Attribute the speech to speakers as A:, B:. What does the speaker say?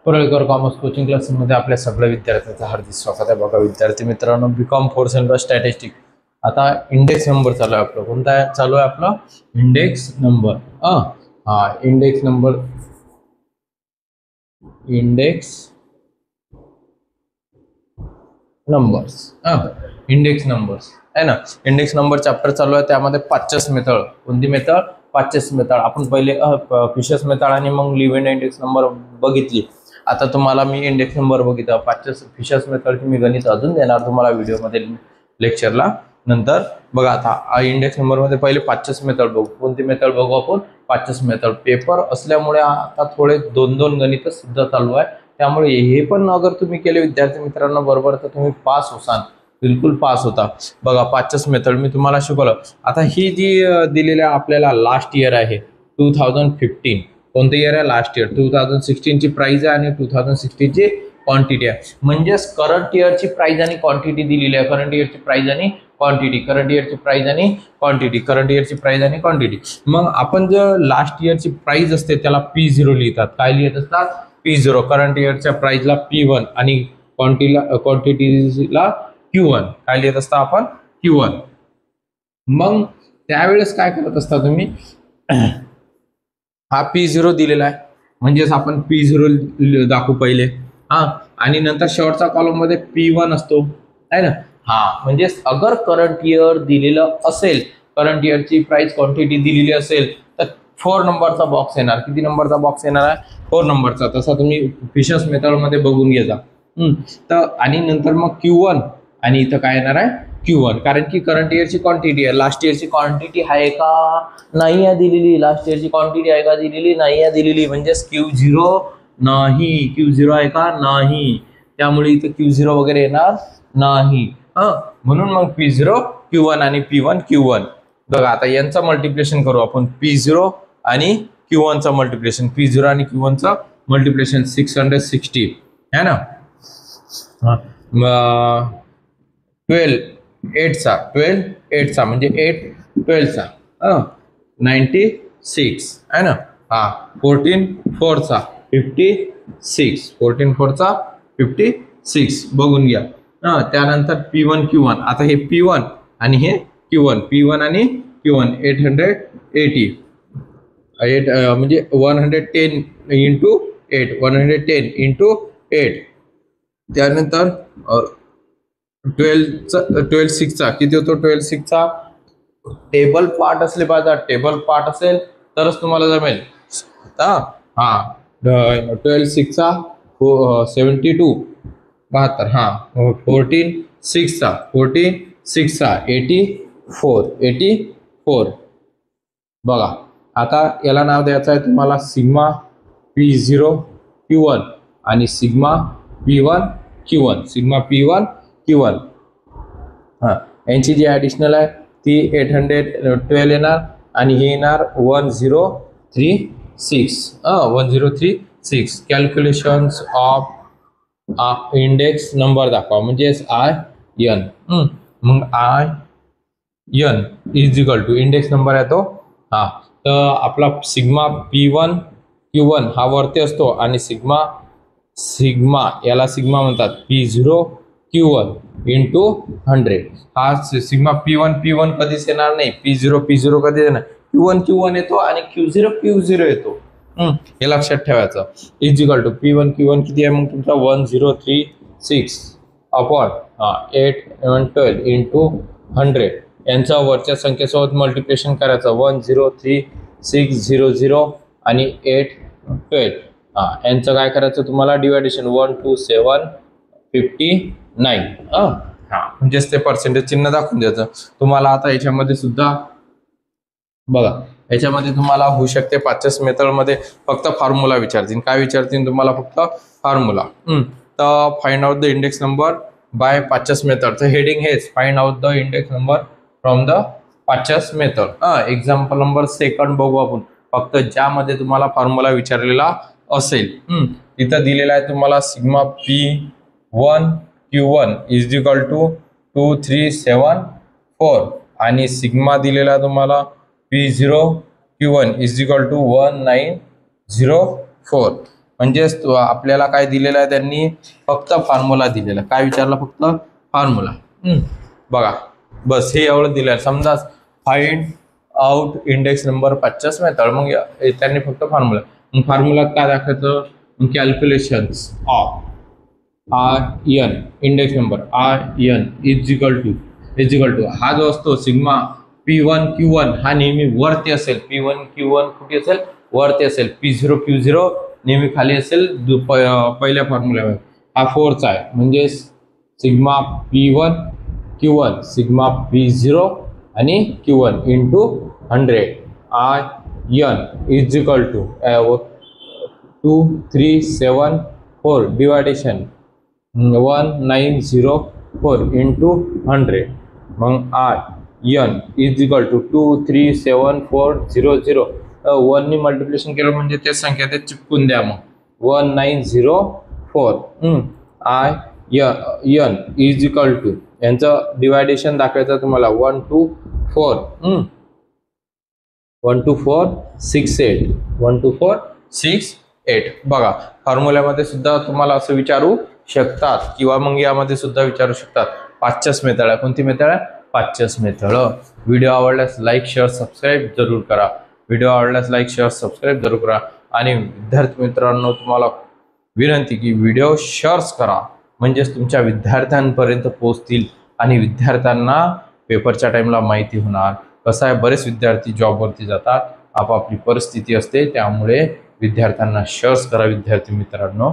A: Paralkar commerce coaching क्लासेसमध्ये आपल्या सगळ्या विद्यार्थ्यांचं हार्दिक स्वागत आहे। बघा विद्यार्थी मित्रांनो, बीकॉम 4 सेम स्टॅटिस्टिक आता इंडेक्स नंबर चालू आहे आपलं। कोणता चालू आहे आपला? Index number. Index number, index numbers है ना। इंडेक्स नंबर चॅप्टर चालू आहे, त्यामध्ये पाचस मेथड। कोणती मेथड? पाचस मेथड। आपण पहिले फिशर्स मेथड आणि मग लिव्ह इंडेक्स नंबर बघितली। आता तुम्हाला मी इंडेक्स नंबर बघितला, पाचस फिशर्स मेथडची मी गणित अजून देणार तुम्हाला व्हिडिओमध्ये, लेक्चरला नंतर। बघा आता इंडेक्स नंबर मध्ये पहिले पाचस मेथड बघू। कोणती मेथड बघू आपण? पाचस मेथड। पेपर असल्यामुळे आता थोडे दोन दोन गणित सुद्धा चालू आहे, त्यामुळे हे पण अगर तुम्ही केले विद्यार्थी मित्रांनो बरोबर तर तुम्ही पास होसाल, बिलकुल पास होता। बघा पाचस मेथड मी तुम्हाला शिकवलं। आता ही जी दिलेली आपल्याला लास्ट इयर आहे 2015। कोणतं इयर आहे? Last year. 2016 ची प्राइस आहे आणि 2016 ची क्वांटिटी आहे। म्हणजेच करंट इयरची प्राइस आणि क्वांटिटी दिलेली आहे। करंट इयरची प्राइस आणि क्वांटिटी, करंट इयरची प्राइस आणि क्वांटिटी, करंट इयरची प्राइस आणि क्वांटिटी। मग आपण जर लास्ट इयरची प्राइस असते त्याला P0 लिहितात। काय लिहित असतात? P0। करंट इयरच्या प्राइसला P1 आणि क्वांटिटीला Q1 काय लिहित असता आपण? Q1। मग त्यावेळेस काय करत असता तुम्ही? हा P0 दिलेला आहे, म्हणजेच आपण P0 दाखवू पहिले, आणि नंतर शेवटचा कॉलम मध्ये P1 असतो है ना। म्हणजे अगर करंट इयर दिलेलं असेल, करंट इयरची प्राइस क्वांटिटी दिलेली असेल तर 4 नंबरचा बॉक्स येणार। किती नंबरचा बॉक्स येणार आहे? 4 नंबरचा। तसा तुम्ही फिशर्स मेथड मध्ये बघून घ्यायचा। तर आणि नंतर मग Q1 आणि इथं काय येणार आहे? Q1, कारण की करंट इयरची क्वांटिटी आहे। लास्ट इयरची क्वांटिटी आहे का? नाही आहे दिलेली। लास्ट इयरची क्वांटिटी आहे का दिलेली? नाही आहे दिलेली। म्हणजे Q0 नाही। Q0 आहे का? नाही। त्यामुळे इथं Q0 वगैरे येणार नाही। म्हणून मग P0 Q1 आणि P1 Q1। बघा आता यांचं मल्टिप्लिकेशन करू आपण। P0 आणि Q1 चं मल्टिप्लिकेशन, P0 आणि Q1 चं मल्टिप्लिकेशन 660 है ना। 12 8 चा म्हणजे 8 12 चा 96 है ना। 14 4 चा 56, 14 4 चा 56 बघून घ्या। त्यानंतर P1 Q1। आता हे P1 आणि हे Q1, P1 आणि Q1 880 म्हणजे 110 इंटू 8, 110 इंटू 8। त्यानंतर 12 6 चा किती होतो? 12 6 चा टेबल पार्ट असले पाहिजे। टेबल पार्ट असेल तरच तुम्हाला जमेल। 12 6 चा 72 72। 14 6 चा 84 बघा आता याला नाव द्यायचं आहे तुम्हाला सिग्मा P0 Q1 आणि sigma P1 Q1, sigma P1 Q1। यांची जी ऍडिशनल आहे ती 812 येणार आणि हे येणार 1036। कॅल्क्युलेशन्स ऑफ इंडेक्स नंबर दाखवा, म्हणजे IN। मग IN is equal to index number आहे तो। तर आपला सिग्मा P1 Q1 हा वरती असतो आणि सिग्मा याला सिग्मा म्हणतात P0 Q1 इंटू 100। हा सिग्मा P1 कधीच येणार नाही, P0 कधी येणार, Q1 येतो आणि Q0 येतो। हे लक्षात ठेवायचं। Is equal to P1 Q1 किती आहे मग तुमचा? 1036 अपॉन 812 इंटू 100। यांचा वरच्या संख्येसोबत मल्टिप्लिकेशन करायचं। 103600 आणि 812 यांचं काय करायचं तुम्हाला? डिवायडेशन 12759। म्हणजेच ते पर्सेंटेज चिन्ह दाखवून द्यायचं तुम्हाला। आता याच्यामध्ये सुद्धा बघा, याच्यामध्ये तुम्हाला होऊ शकते पाचस मेथड मध्ये फक्त फॉर्म्युला विचारतील। काय विचारतील तुम्हाला? फक्त फॉर्म्युला। तर find out the index number by Paasche method. तर हेडिंग हेच, find out the index number from the Paasche method. Example number 2 बघू आपण, फक्त ज्यामध्ये तुम्हाला फॉर्म्युला विचारलेला असेल। तिथं दिलेला आहे तुम्हाला sigma P1 Q1 is equal to 2374 आणि सिग्मा दिलेला तुम्हाला P0 Q1 is equal to 1904। म्हणजेच आपल्याला काय दिलेलं आहे त्यांनी फक्त फॉर्म्युला दिलेला. काय विचारला? फक्त फॉर्म्युला. बघा बस हे एवढं दिलं आहे. समजा find out index number 50 method. मग त्यांनी फक्त फॉर्म्युला. मग फॉर्म्युला काय दाखवायचं? Calculations of RN index number RN is equal to हा जो असतो सिग्मा P1 Q1 हा नेहमी वरती असेल. P1 Q1 कुठे असेल? वरती असेल. P0 Q0 नेहमी खाली असेल पहिल्या फॉर्म्युल्यामध्ये. हा फोर्स आहे म्हणजे sigma P1 Q1 sigma P0 आणि Q1 into 100 RN is equal to 2374 division 1904 into 100. मग RN इज इक्वल टू 237400. 1 ने मल्टिप्लिकेशन केलं म्हणजे तेच संख्या ते चिपकून द्या. मग 1904 RN इज इक्वल टू यांचं डिवायडेशन दाखवायचं तुम्हाला 12468 बघा. फॉर्म्युल्यामध्ये सुद्धा तुम्हाला असं विचारू शकतात किंवा मग यामध्ये सुद्धा विचारू शकतात. 50 मेथड आहे. कोणती मेथड आहे? 50 मेथड. व्हिडिओ आवडल्यास लाईक शेअर सबस्क्राईब जरूर करा. आणि विद्यार्थी मित्रांनो तुम्हाला विनंती की व्हिडिओ शेअर्स करा म्हणजेच तुमच्या विद्यार्थ्यांपर्यंत पोहोचतील आणि विद्यार्थ्यांना पेपरच्या टाइमला माहिती होणार. कसं आहे बरेच विद्यार्थी जॉबवरती जातात. आपापली परिस्थिती असते त्यामुळे विद्यार्थ्यांना शेअर्स करा विद्यार्थी मित्रांनो.